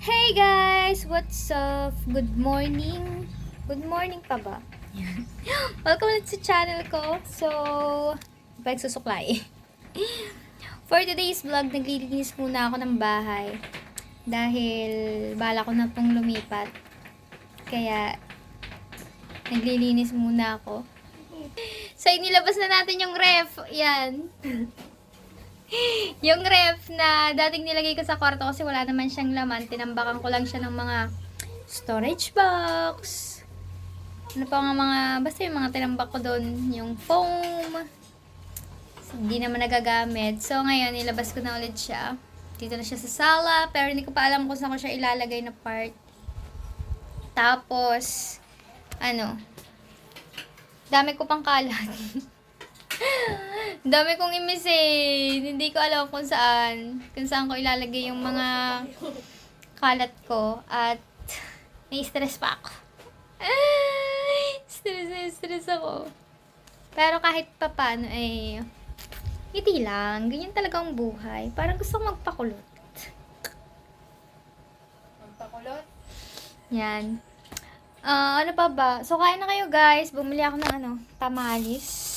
Hey guys! What's up? Good morning. Good morning pa ba? Welcome ulit sa channel ko. So, pagsusuklay. For today's vlog, naglilinis muna ako ng bahay. Dahil bala ko na pong lumipat. Kaya, naglilinis muna ako. So, inilabas na natin yung ref. Yan. Yung ref na dating nilagay ko sa kwarto kasi wala naman siyang laman. Tinambakan ko lang siya ng mga storage box. Ano pa nga mga, basta yung mga tinambak ko doon. Yung foam. Hindi naman nagagamit. So, ngayon, nilabas ko na ulit siya. Dito na siya sa sala. Pero hindi ko pa alam kung saan ko siya ilalagay na part. Tapos, dami ko pang kalat. Dami kong imisin. Hindi ko alam kung saan. Kung saan ko ilalagay yung mga kalat ko. At may-stress pa ako. Stress ako. Pero kahit pa paano hindi lang. Ganyan talaga ang buhay. Parang gusto ko magpakulot. Magpakulot? Yan. Ano pa ba? So, kain na kayo guys. Bumili ako ng tamalis.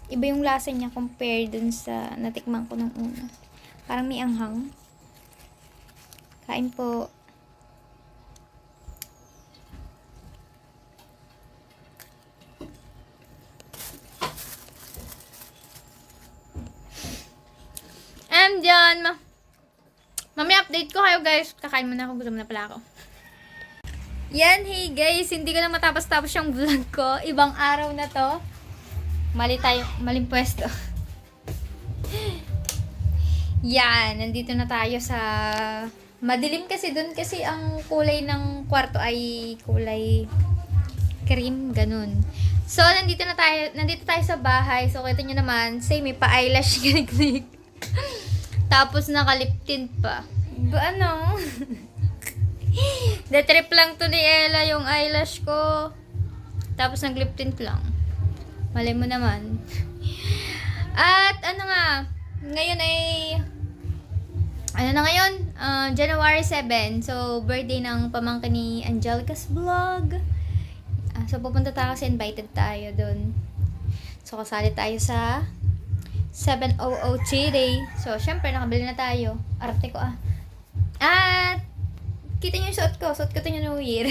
Iba yung lasa niya compare dun sa natikman ko nung una. Parang may anghang. Kain po. And yan. Mamaya update ko kayo guys. Kakain muna ako. Gutom na pala ako. Yan, hey guys. Hindi ko na matapos-tapos yung vlog ko. Ibang araw na to. Maling pwesto. Yan, nandito na tayo sa madilim kasi dun kasi ang kulay ng kwarto ay kulay cream, ganun. So, nandito tayo sa bahay. So, kita nyo naman, may pa-eyelash kinig. Tapos, naka-lip tint pa. The trip lang to ni Ella yung eyelash ko. Tapos, nag-lip tint lang. Malay mo naman. At ngayon ay January 7. So, birthday ng pamangkin ni Angelica's Vlog. So, pupunta tayo kasi invited tayo dun. So, kasali tayo sa 700 Day. So, syempre, nakabili na tayo. Arte ko At, kita nyo yung suot ko. Suot ko ito yung New Year.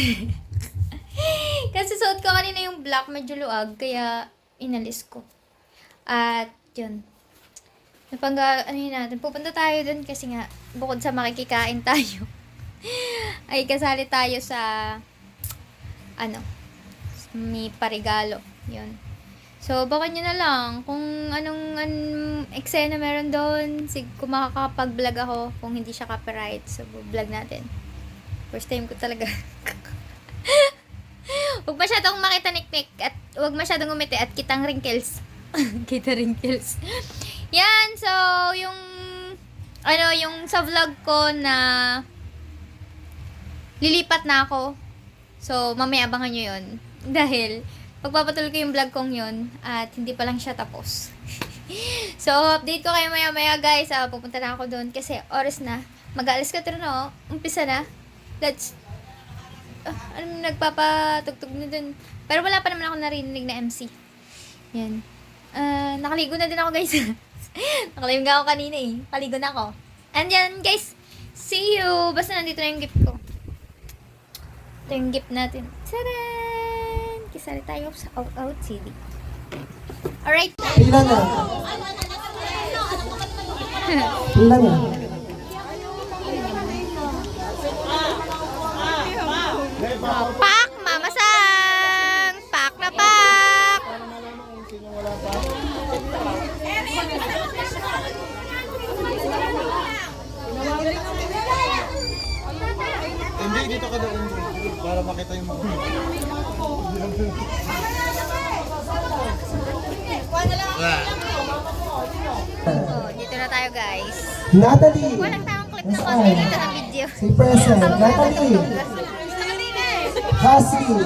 Kasi suot ko kanina yung black, medyo luag. Kaya, inalis ko. At, yun. Pupunta tayo dun kasi nga, bukod sa makikikain tayo, ay kasali tayo sa, may parigalo. Yun. So, baka nyo na lang kung anong eksena meron doon. Kung makakapag-vlog ako, kung hindi siya copyright. So, vlog natin. First time ko talaga. Huwag masyadong makita niknik at huwag masyadong umiti at kitang wrinkles. Kita wrinkles. Yan, so yung sa vlog ko na lilipat na ako. So, mamaya abangan nyo yun. Dahil, pagpapatuloy ko yung vlog kong yun at hindi pa lang siya tapos. So, update ko kayo maya guys. Pupunta na ako doon kasi oras na. Mag-aalis ka na, umpisa na. Nagpapatugtog na dun. Pero wala pa naman ako narinig na MC. Yan. Nakaligo na din ako guys. Nakaligo nga ako kanina Kaligo na ako. And yan guys. See you. Basta nandito na yung gift ko. Ito yung gift natin. Tadaan! Kisali tayo sa Out CD. Alright. Ilan na? Ilan na? Pak! Mama Sang! Pak na pak! Hindi, dito ka daw. Para makita yung mga. Dito na tayo guys. Natalie! Walang tamang clip na konti dito na video. Si Present. Natalie! Cassie!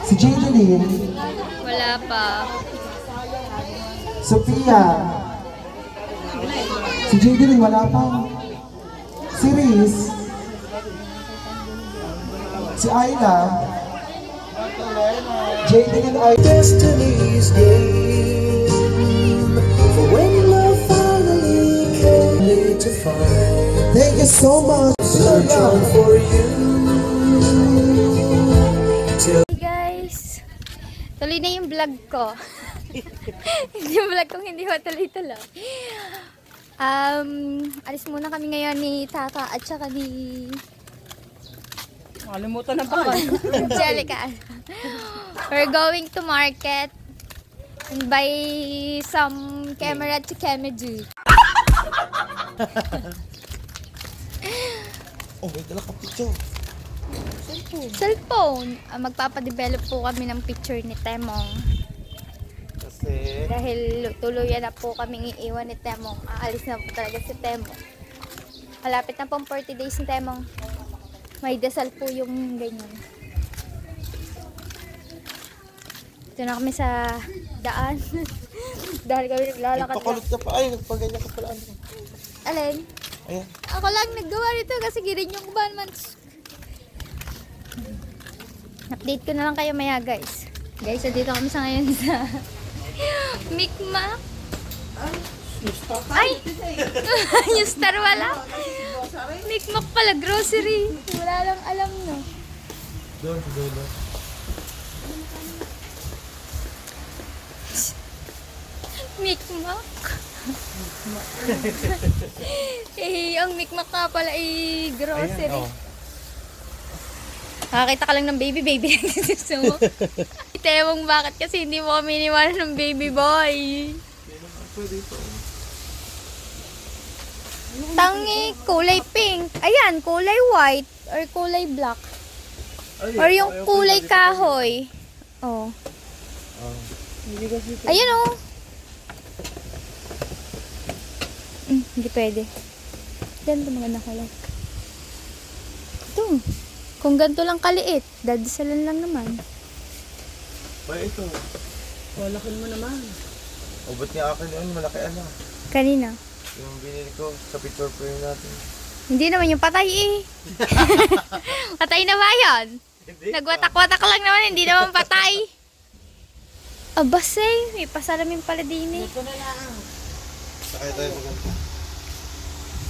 Si Jadeline! Wala pa. Sophia! Si JD rin wala pa. Si Riz. Si Ayla. JD rin ay Destiny's game. For when love finally came to find. Thank you so much. Search on for you. Hey guys! Tuloy na yung vlog ko. Yung vlog kong hindi matuloy-tuloy. Alis muna kami ngayon ni Tata at saka ni Nakalimutan na ba? Angelica. We're going to market and buy some camera to Kemedu. Oh, may dala ka picture. Cellphone. Magpapadevelop po kami ng picture ni Temong. Kasi, Dahil tuluyan na po kaming iiwan ni Temong. Aalis na po talaga si Temong. Malapit na pong 40 days ni Temong. May dasal po yung ganyan. Ito na kami sa daan. Dahil kami naglalakad. nagpakulit ka pa. Ay, nagpaganyan ka pala. Ano? Alin? Ayan. Ako lang naggawa nito kasi girin yung ban man. Update ko na lang kayo maya guys. Guys, dito kami sa ngayon sa Mikmak. Ay! Yung star wala. Mikmak pala, grocery. Wala lang alam no. Doon, sa dulo. Mikmak. Ang Mikmak ka pala ay grocery. Ayan, oh. Nakakita ka lang ng baby lang gusto mo. Tewang bakit kasi hindi mo kami iniwanan ng baby boy. Pwede ito. Tangi, kulay pink. Ayan, kulay white or kulay black. Ay, Or yung ayaw ko kulay na dito. kahoy. Oh. Ayan oh. Hindi pwede. Ganito maganda kulay. Ito. Kung ganito lang kaliit, dadasalan lang naman. Ay, ito. Walakin mo naman. O, ba't nga akin yun? Malaki ano. Kanina. Yung binili ko sa picture frame natin. Hindi naman yung patay eh. Patay na ba yan? Hindi. Nagwatak-watak lang naman, hindi naman patay. Abasay, may pasalamin pala din eh. Sakay tayo maganda.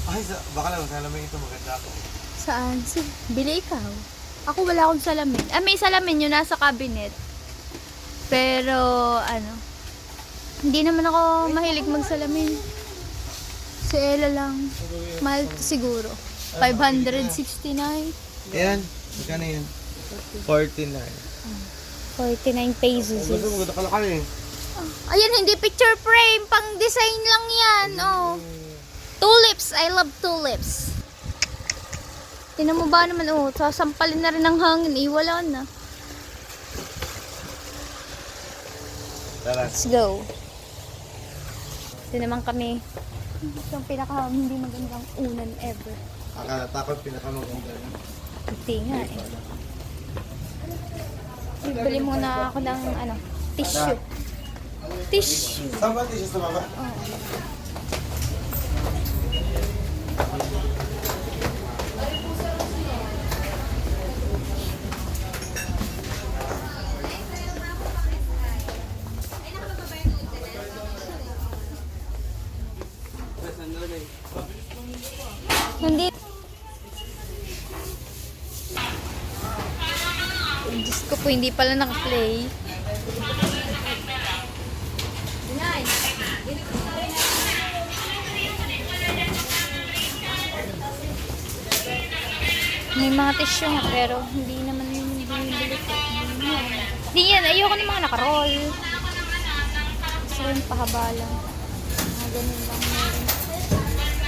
Ay, baka lang, salamin ito maganda ako. Saan? Bili ikaw. Ako wala akong salamin. Ah, may salamin yun nasa cabinet. Pero, ano, hindi naman ako mahilig magsalamin. Si Ella lang. Mahal siguro. 569. Ayan, magkano yan? 49. 49 pesos. Gusto mo, maganda kalakal eh. Ayan, hindi picture frame. Pang design lang yan. Oh. Tulips. I love tulips. Tinan mo ba naman, oh, sasampalin na rin ng hangin. Eh, wala na. Tara. Let's go. Ito naman kami. Itong pinaka hindi magandang unan ever. Akala takot pinakamaganda. Hindi nga eh. Bibili muna ako ng ano, tissue. Tissue. Saan ba siya sa baba? Hindi. Diyos ko po, hindi pala naka-play. May mga tissue nga, pero hindi naman yung binibili ko. Hindi yan, ayoko ng mga naka-roll. Gusto ko yung pahaba lang. Mga ganun lang meron.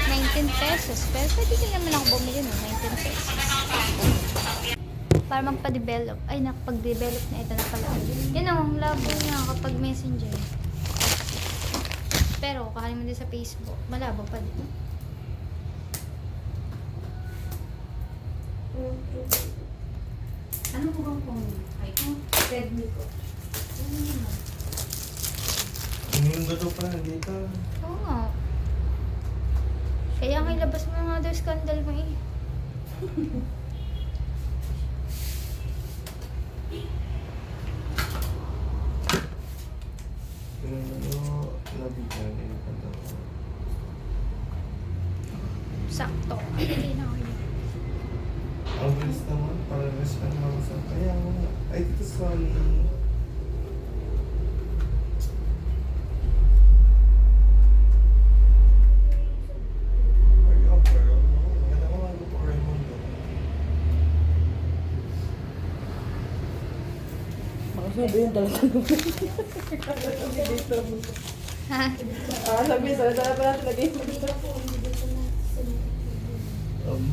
19 pesos. Pero pwede din naman ako bumili ng 19 pesos. Para magpa-develop. Ay, nakapag-develop na ito na pala. Yan o, labo niya kapag messenger. Pero, kakain mo din sa Facebook. Malabo pa din. Ano po bang phone? Ay, Redmi ko. Yung gato pa nandito. Oo nga. Kaya nga ilabas mo yung other scandal mo eh. Sakto. Hindi na ako yun. Ang bilis naman, para respect naman sa kaya nga. Ay, dito sorry. Are you up, girl? Maganda ko nga po Raymond. Baka sabi yung talaga Ha? sabi, sana pa natin lagay mo dito.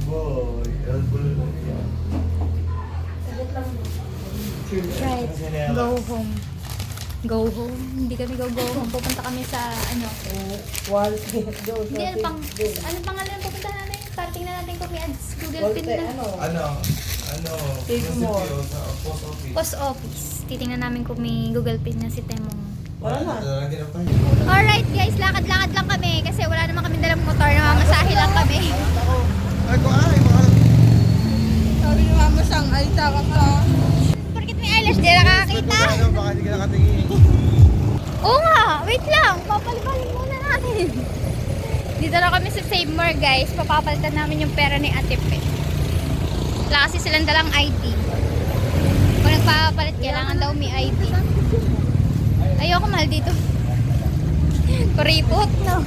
Boy, elbow lang yan. Right. Go home. Go home. Hindi kami go home. Pupunta kami sa ano. Once get go. Hindi, ano pang pangalan pupunta natin? Para tingnan natin kung may ads. Google Pin na. Ano, Take more. munisipyo sa post office. Post office. Titingnan namin kung may Google Pin na si Temong. Wala na. Lagi na tayo. Alright guys, lakad-lakad lang kami kasi wala naman kami dalang motor. Namamasahe lang kami. Ay, kung ay, mga Sabi ni Mama Sang, ay taka ka. Porkit may eyelash, di nakakakita. ano, baka hindi ka nakatingin. Oo nga, wait lang. Papalibalin muna natin. Dito na kami sa Save More guys. Papapalitan namin yung pera ni Ate Pe. Wala kasi silang dalang ID. Kung nagpapalit, kailangan daw may ID. Ayoko mahal dito. Kuripot, no?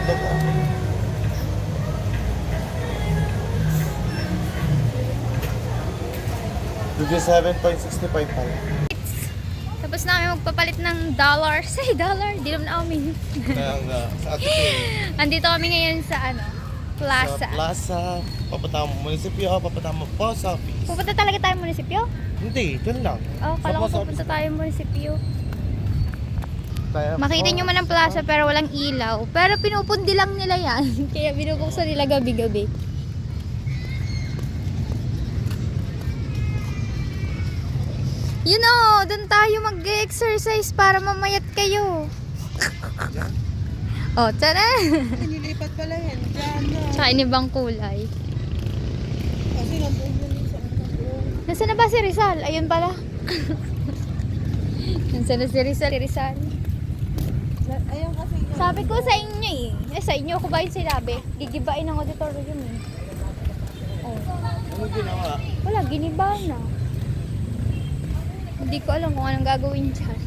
Ito po. Dito 7.65 pala. Tapos namin magpapalit ng dollars. Ay, dollar. Di naman namin. Kaya nga, sa Ate Pay. Andito kami ngayon sa ano, plaza. Sa plaza, papunta mo munisipyo, papunta mo post office. Pupunta talaga tayo munisipyo? Hindi, dun lang. Oh, Sa kala ko post pupunta tayo munisipyo. Tayo- Makita nyo man ang plaza pero walang ilaw. Pero pinupundi lang nila yan. Kaya binubuksan nila gabi-gabi. You know, doon tayo mag-exercise para mamayat kayo. Oh, tara. Nilipat pala yan. Diyan na. Tsaka inibang kulay. Kasi nandun yun yung sa Nasaan na ba si Rizal? Ayun pala. Nasaan na si Rizal? Ayun kasi yun. Sabi ko sa inyo eh. Sa inyo ko ba yung sinabi? Gigibain ng auditorium eh. Oh. Ano ginawa? Wala, giniba na. Hindi ko alam kung anong gagawin dyan.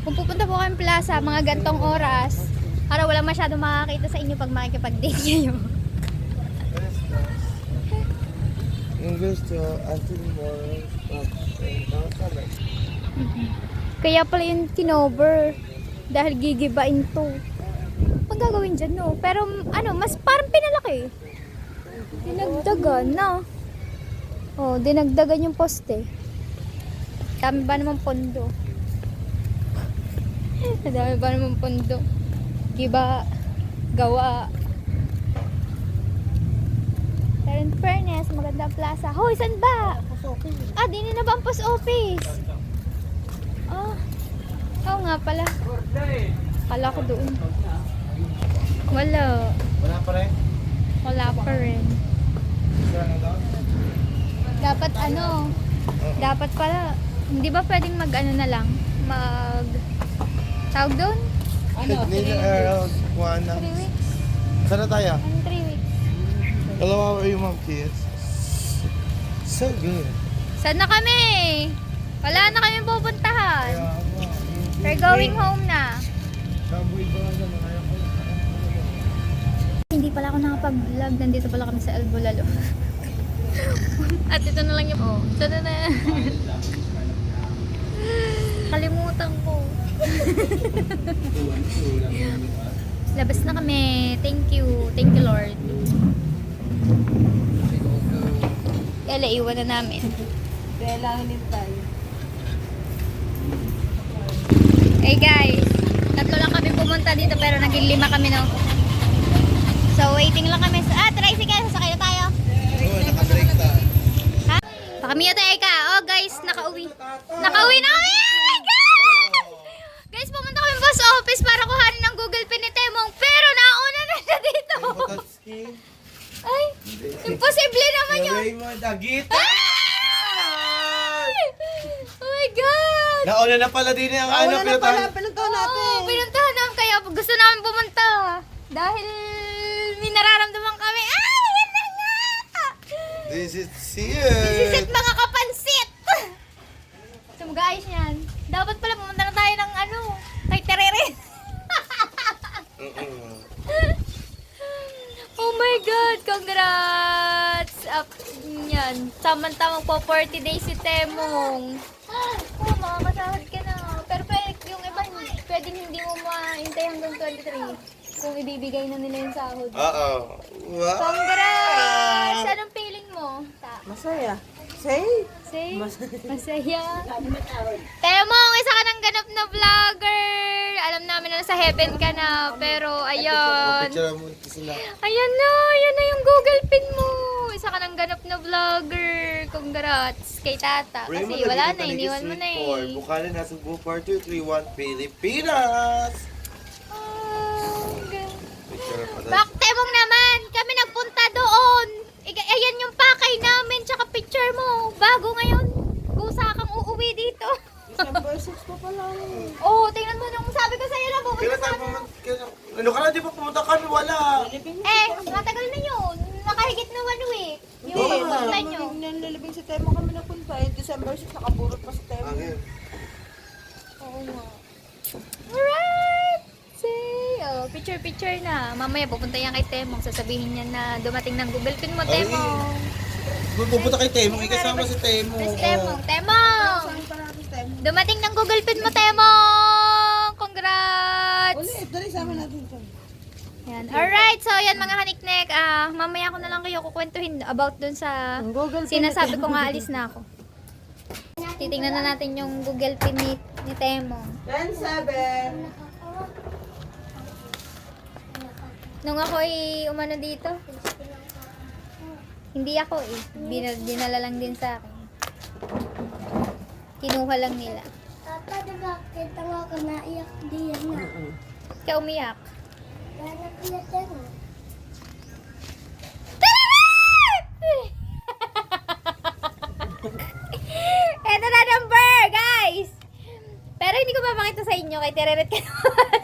Kung pupunta po kayong plaza, mga gantong oras, para wala masyadong makakita sa inyo pag makikipag-date kayo. English to Anthony Moore. Kaya pala yung tinover. Dahil gigibain to. Ang gagawin dyan, no? Pero, ano, mas parang pinalaki. Dinagdagan na. Oh, dinagdagan yung poste. Dami ba naman pondo? Dami ba naman pondo? Giba, gawa. Pero in fairness, maganda ang plaza. Hoy, saan ba? Ah, di na ba ang post office? Ah, oo nga pala. Kala ko doon. Wala. Wala pa rin? Wala pa rin. Sira na daw? Dapat ano, dapat pala, hindi ba pwedeng mag-ano na lang? Tawag doon? Hindi na around Juana. 3 weeks? Saan na tayo? Anong 3 weeks? Dalawa ba yung mga kids? So good. Saan na kami? Wala na kami pupuntahan. Kaya nga. We're going home na. Kaboy ba nga naman? Ayaw ko. Hindi pala ako nakapag-vlog. Nandito pala kami sa El Bulalo. At ito na lang yung... Oh, ito na. Kalimutan ko. Labas na kami. Thank you. Thank you, Lord. Kaya iwan na namin. Kailangan din tayo. Hey guys, tatlo lang kami pumunta dito pero naging 5 kami, no? So waiting lang kami sa... tricycle, sasakay na tayo. Oo, nakabrake tayo. Ha? Nakauwi na kami! Guys, pumunta kami boss office para kuhanin ng Google Pin ni Temong. Pero nauna na siya dito. Ay, imposible naman yun. Raymond Agita! Ay! Oh my God! Nauna na pala din ang ano, Wala na pala, pinuntahan. pinuntahan natin. Oo, pinuntahan namin kaya gusto namin pumunta. Dahil may nararamdaman kami. Ay, yan na nga! This is Sisit it. mga kapansit! So, mag-aayos yan. Dapat pala pumunta na tayo ng ano, kay Terere. Oh my God! Congrats! Up yan. Tamang-tamang po 40 days si Temong. Oh, makakasahod ka na. Pero yung iba, pwedeng hindi mo maintay hanggang 23 kung ibibigay na nila yung sahod. Oo. Wow. Congrats! Anong feeling mo? Masaya. Say? Say, masaya. Temong, isa ka ng ganap na vlogger. Alam namin na nasa heaven ka na. Pero, ayun. Picture mo ito sila. Ayan na yung Google Pin mo. Isa ka ng ganap na vlogger. Congrats kay Tata. Kasi Raymond wala Agita, na, iniwan mo na Taligis eh. Bukala na Cebu, Part 231, Pilipinas. Picture pa Bak, Temong naman. Kami nagpunta doon. Ayan yung pakay namin. Tsaka picture mo. Bago ngayon. Kusa kang uuwi dito. December 6 pa pala. Oh, tingnan mo nung sabi ko sa'yo na pupunta Kailan tayo pumunta? Ano ka na, di ba pumunta kami? Wala. Eh, matagal na yun. Nakahigit na 1 week. Yung Hindi, pupunta nyo. nanlalabing sa Temo kami napunta. Eh, December 6, nakaburot pa sa Temo. Angin. Oo nga. Alright! Say, oh, picture na. Mamaya pupunta yan kay Temong. Sasabihin niya na dumating ng Google Pin mo, Ay. Temong. Pupunta kay Temong, ikasama si Temong. Tapos Temong, Temong! Saan pa natin Temo? Dumating ng Google Pin mo, Temong! Congrats! Ulit, dali sama natin ito. Yan. Alright, so yan mga haniknek. Mamaya ko na lang kayo kukwentuhin about dun sa Ang Google Pin sinasabi ko nga alis na ako. Titingnan na natin yung Google Pin ni Temong. 10-7. Nung ako'y umano dito, hindi ako eh. Dinala lang din sa akin. Kinuha lang nila. Tata, diba? Kita nga ako naiyak diyan na. Kaya umiyak. Gana pala tayo. Eto na number, guys! Pero hindi ko papakita sa inyo kay Tereret ka naman.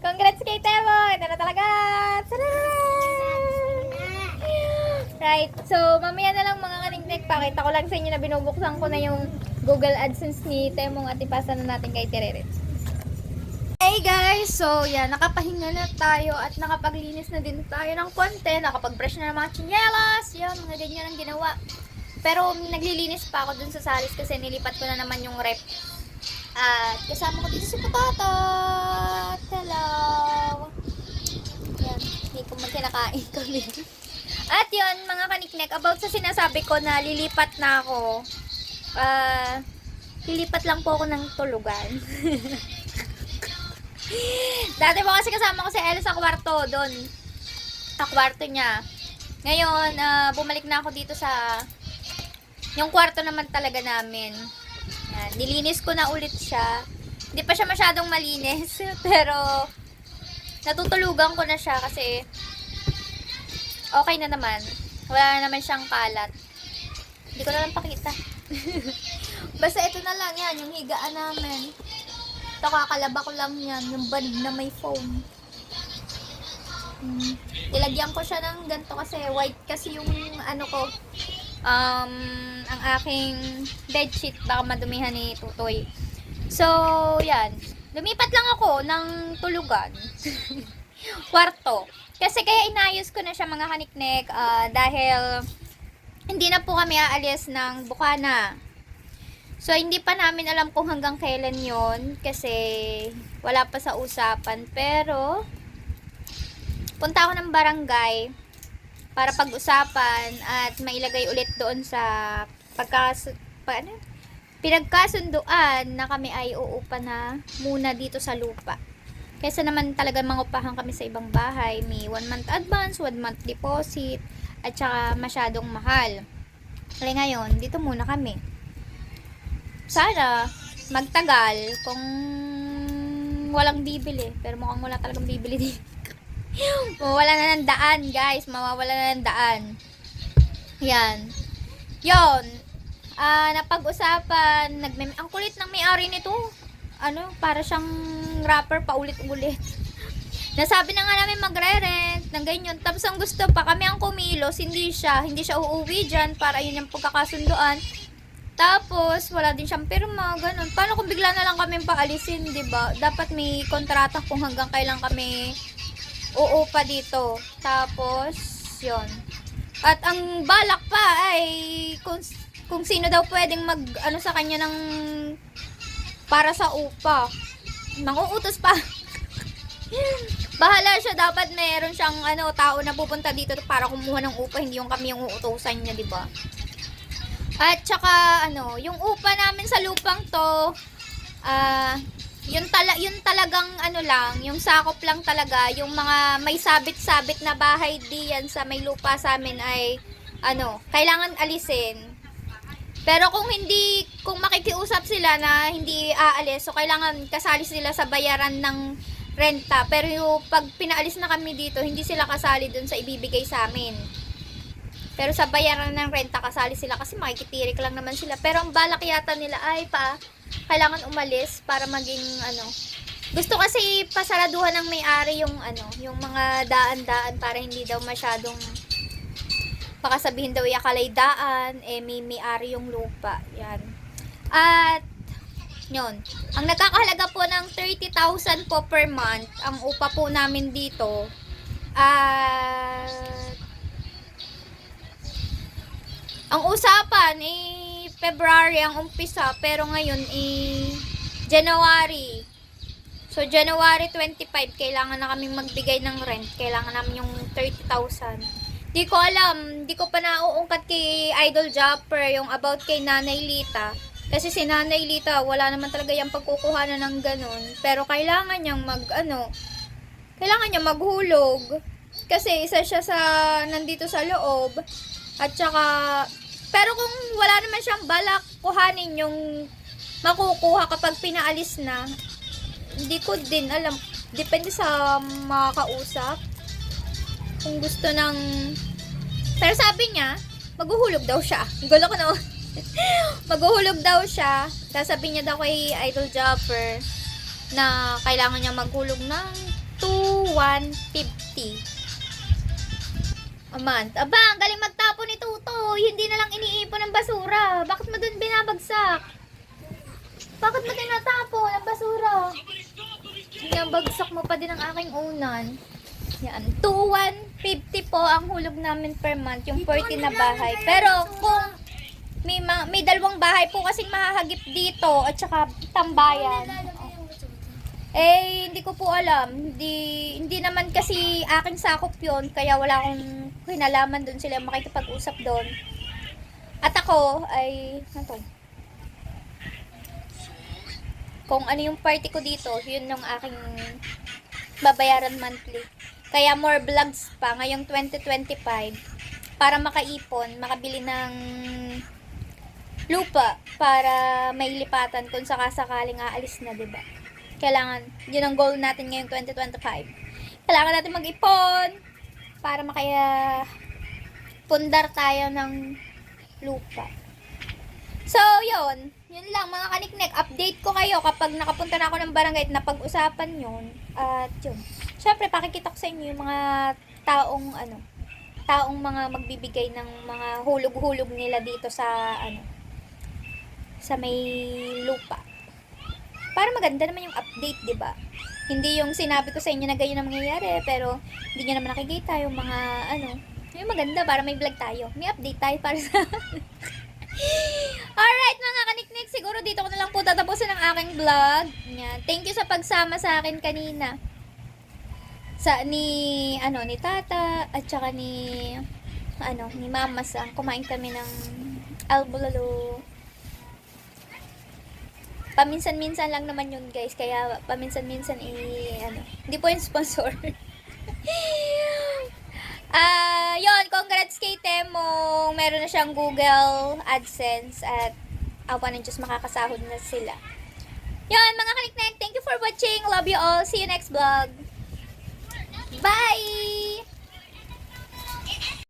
Congrats kay Temo! Ito na talaga! Tadaan! Right, so mamaya na lang mga kaningnek, pakita ko lang sa inyo na binubuksan ko na yung Google AdSense ni Temong at ipasa na natin kay Tereret. Hey guys! So yan, nakapahinga na tayo at nakapaglinis na din tayo ng konti, nakapag-brush na ng mga tsinelas, yan, mga ganyan ang ginawa. Pero naglilinis pa ako dun sa salis kasi nilipat ko na naman yung rep. At kasama ko dito si Patatat. Hello! Yan, hindi ko magkinakain kami. At yun, mga kaniknek, about sa sinasabi ko na lilipat na ako. Lilipat lang po ako ng tulugan. Dati po kasi kasama ko si Ella sa kwarto doon. Sa kwarto niya. Ngayon, bumalik na ako dito sa yung kwarto naman talaga namin. Yan, nilinis ko na ulit siya. Hindi pa siya masyadong malinis, pero natutulugan ko na siya kasi okay na naman. Wala na naman siyang kalat. Hindi ko na lang pakita. Basta ito na lang yan, yung higaan namin. Ito, kakalaba ko lang yan, yung banig na may foam. Nilagyan ko siya ng ganito kasi white kasi yung ano ko, ang aking bedsheet, baka madumihan ni Tutoy. So, yan. Lumipat lang ako ng tulugan. Kwarto. Kasi kaya inayos ko na siya mga kaniknek dahil hindi na po kami aalis ng Bukana. So, hindi pa namin alam kung hanggang kailan yon kasi wala pa sa usapan. Pero, punta ako ng barangay para pag-usapan at mailagay ulit doon sa pinagkasunduan na kami ay uupa na muna dito sa lupa. Kaysa naman talaga mangupahan kami sa ibang bahay, may 1 month advance, 1 month deposit, at saka masyadong mahal. Kaya ngayon, dito muna kami. sana magtagal kung walang bibili. Pero mukhang wala talagang bibili din. Mawawala na ng daan, guys. Mawawala na ng daan. Yan. Yon. Napag-usapan. Ang kulit ng may-ari nito. Para siyang rapper paulit-ulit. Nasabi na nga namin magre-rent ng ganyan. Tapos ang gusto pa, kami ang kumilos. Hindi siya uuwi dyan para yun yung pagkakasunduan. Tapos, wala din siyang pirma, ganun. Paano kung bigla na lang kami paalisin, diba? Dapat may kontrata kung hanggang kailan kami uupa dito. Tapos, yon. At ang balak pa ay kung sino daw pwedeng sa kanya ng para sa upa. Manguutos pa. Bahala siya, dapat meron siyang tao na pupunta dito para kumuha ng upa, hindi yung kami yung uutusan niya, diba? At saka yung upa namin sa lupang to, yun talagang lang, yung sakop lang talaga, yung mga may sabit-sabit na bahay diyan sa may lupa sa amin ay kailangan alisin. Pero kung makikiusap sila na hindi aalis, so kailangan kasali sila sa bayaran ng renta. Pero yung pag pinaalis na kami dito, hindi sila kasali dun sa ibibigay sa amin. Pero sa bayaran ng renta, kasali sila kasi makikitirik lang naman sila. Pero ang balak yata nila ay kailangan umalis para maging Gusto kasi pasaraduhan ng may-ari yung mga daan-daan para hindi daw masyadong baka sabihin daw yakalay daan, may-ari yung lupa. Yan. At yun. Ang nagkakahalaga po ng 30,000 po per month ang upa po namin dito. Ang usapan February ang umpisa, pero ngayon January. So January 25 kailangan na kaming magbigay ng rent. Kailangan namin yung 30,000. Di ko alam, di ko pa nauungkat kay Idol Japper yung about kay Nanay Lita. Kasi si Nanay Lita, wala naman talaga yung pagkukuhanan ng ganun. Pero kailangan niyang kailangan niya maghulog. Kasi isa siya nandito sa loob. At saka, pero kung wala naman siyang balak kuhanin yung makukuha kapag pinaalis na, hindi ko din alam. Depende sa mga kausap. Kung gusto ng... Pero sabi niya, maghuhulog daw siya. Gulo ko na. Maghuhulog daw siya. Sasabihin niya daw kay Idol Japper na kailangan niya maghulog ng 2,150 a month. Aba, ang galing magtapon ni Tutoy. Hindi na lang iniipon ng basura. Bakit mo dun binabagsak? Bakit mo tinatapon ang basura? Binabagsak mo pa din ang aking unan. Yan. 2,150 po ang hulog namin per month. Yung 40 na bahay. Pero kung may dalawang bahay po kasing mahahagip dito at saka tambayan. Hindi ko po alam. Hindi naman kasi aking sakop yun. Kaya wala akong kinalaman doon, sila makikipag-usap doon. At ako ay kung ano yung party ko dito, yun yung aking babayaran monthly. Kaya more vlogs pa ngayong 2025 para makaipon, makabili ng lupa para may lipatan kung sakasakaling aalis na, diba? Kailangan, yun ang goal natin ngayong 2025. Kailangan natin mag-ipon para pundar tayo ng lupa. So, yun lang mga kaniknek. Update ko kayo kapag nakapunta na ako ng barangay at napag-usapan yun. At yun. Siyempre, pakikita ko sa inyo yung mga taong mga magbibigay ng mga hulog-hulog nila dito sa sa may lupa. Para maganda naman yung update, di ba? Hindi yung sinabi ko sa inyo na ganyan ang mangyayari, pero hindi nyo naman nakikita yung mga yung maganda para may vlog tayo. May update tayo para sa Alright mga kaniknik, siguro dito ko na lang po tatapusin ang aking vlog. Yan. Thank you sa pagsama sa akin kanina. Ni Tata at saka ni Mama Sang. Kumain kami ng albulalo. Paminsan-minsan lang naman yun, guys. Kaya paminsan-minsan hindi po yung sponsor. Yun, congrats kay Temong. Meron na siyang Google AdSense at awa ng Diyos, makakasahod na sila. Yan, mga kaniknek, thank you for watching. Love you all. See you next vlog.